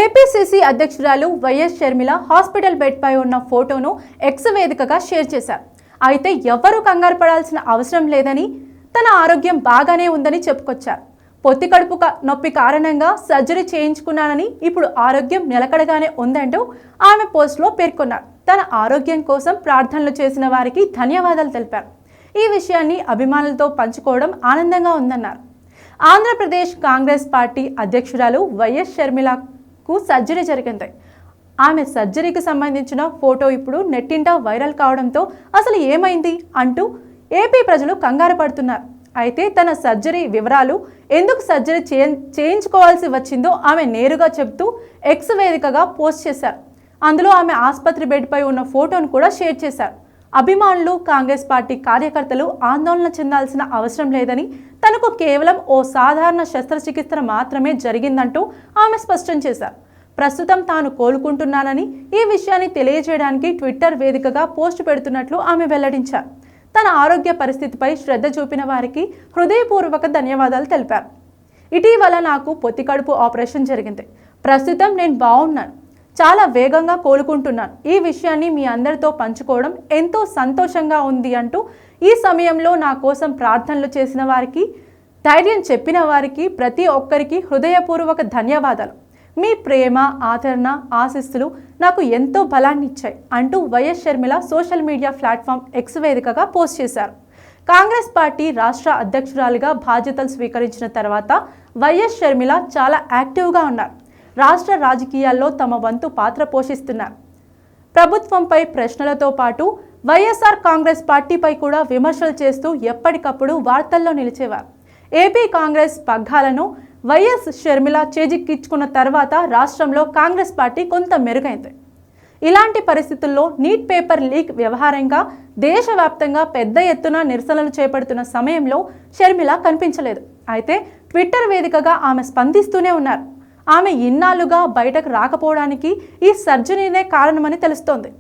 APCC అధ్యక్షురాలు YS Sharmila hospital bed పై ఉన్న ఫోటోను ఎక్స్ వేదికగా షేర్ చేశారు. అయితే ఎవ్వరూ కంగారు పడాల్సిన అవసరం లేదని, తన ఆరోగ్యం బాగానే ఉందని చెప్పుకొచ్చారు. పొత్తి కడుపు నొప్పి కారణంగా సర్జరీ చేయించుకున్నానని, ఇప్పుడు ఆరోగ్యం నిలకడగానే ఉందంటూ ఆమె పోస్టులో పేర్కొన్నారు. తన ఆరోగ్యం కోసం ప్రార్థనలు చేసిన వారికి ధన్యవాదాలు తెలిపారు. ఈ విషయాన్ని అభిమానులతో పంచుకోవడం ఆనందంగా ఉందన్నారు. ఆంధ్రప్రదేశ్ కాంగ్రెస్ పార్టీ అధ్యక్షురాలు వైఎస్ షర్మిలకు సర్జరీ జరిగింది. ఆమె సర్జరీకి సంబంధించిన ఫోటో ఇప్పుడు నెట్టింట వైరల్ కావడంతో అసలు ఏమైంది అంటూ ఏపీ ప్రజలు కంగారు పడుతున్నారు. అయితే తన సర్జరీ వివరాలు, ఎందుకు సర్జరీ చేయించుకోవాల్సి వచ్చిందో ఆమె నేరుగా చెబుతూ ఎక్స్ వేదికగా పోస్ట్ చేశారు. అందులో ఆమె ఆసుపత్రి బెడ్పై ఉన్న ఫోటోను కూడా షేర్ చేశారు. అభిమానులు, కాంగ్రెస్ పార్టీ కార్యకర్తలు ఆందోళన చెందాల్సిన అవసరం లేదని, తనకు కేవలం ఓ సాధారణ శస్త్రచికిత్స మాత్రమే జరిగిందంటూ ఆమె స్పష్టం చేశారు. ప్రస్తుతం తాను కోలుకుంటున్నానని, ఈ విషయాన్ని తెలియజేయడానికి ట్విట్టర్ వేదికగా పోస్ట్ పెడుతున్నట్లు ఆమె వెల్లడించారు. తన ఆరోగ్య పరిస్థితిపై శ్రద్ధ చూపిన వారికి హృదయపూర్వక ధన్యవాదాలు తెలిపారు. ఇటీవల నాకు పొత్తి కడుపు ఆపరేషన్ జరిగింది. ప్రస్తుతం నేను బాగున్నాను, చాలా వేగంగా కోలుకుంటున్నాను. ఈ విషయాన్ని మీ అందరితో పంచుకోవడం ఎంతో సంతోషంగా ఉంది అంటూ, ఈ సమయంలో నా కోసం ప్రార్థనలు చేసిన వారికి, ధైర్యం చెప్పిన వారికి ప్రతి ఒక్కరికి హృదయపూర్వక ధన్యవాదాలు. మీ ప్రేమ, ఆదరణ, ఆశీస్సులు నాకు ఎంతో బలాన్ని ఇచ్చాయి అంటూ YS Sharmila social media platform X వేదికగా పోస్ట్ చేశారు. కాంగ్రెస్ పార్టీ రాష్ట్ర అధ్యక్షురాలిగా బాధ్యతలు స్వీకరించిన తర్వాత వైఎస్ షర్మిల చాలా యాక్టివ్గా ఉన్నారు. రాష్ట్ర రాజకీయాల్లో తమ వంతు పాత్ర పోషిస్తున్నారు. ప్రభుత్వంపై ప్రశ్నలతో పాటు వైఎస్ఆర్ కాంగ్రెస్ పార్టీపై కూడా విమర్శలు చేస్తూ ఎప్పటికప్పుడు వార్తల్లో నిలిచేవారు. ఏపీ కాంగ్రెస్ పగ్గాలను వైఎస్ షర్మిల చేజిక్కించుకున్న తర్వాత రాష్ట్రంలో కాంగ్రెస్ పార్టీ కొంత మెరుగైంది. ఇలాంటి పరిస్థితుల్లో నీట్ పేపర్ లీక్ వ్యవహారంగా దేశవ్యాప్తంగా పెద్ద ఎత్తున నిరసనలు చేపడుతున్న సమయంలో షర్మిల కనిపించలేదు. అయితే ట్విట్టర్ వేదికగా ఆమె స్పందిస్తూనే ఉన్నారు. ఆమె ఇన్నాళ్లుగా బయటకు రాకపోవడానికి ఈ సర్జరీనే కారణమని తెలుస్తోంది.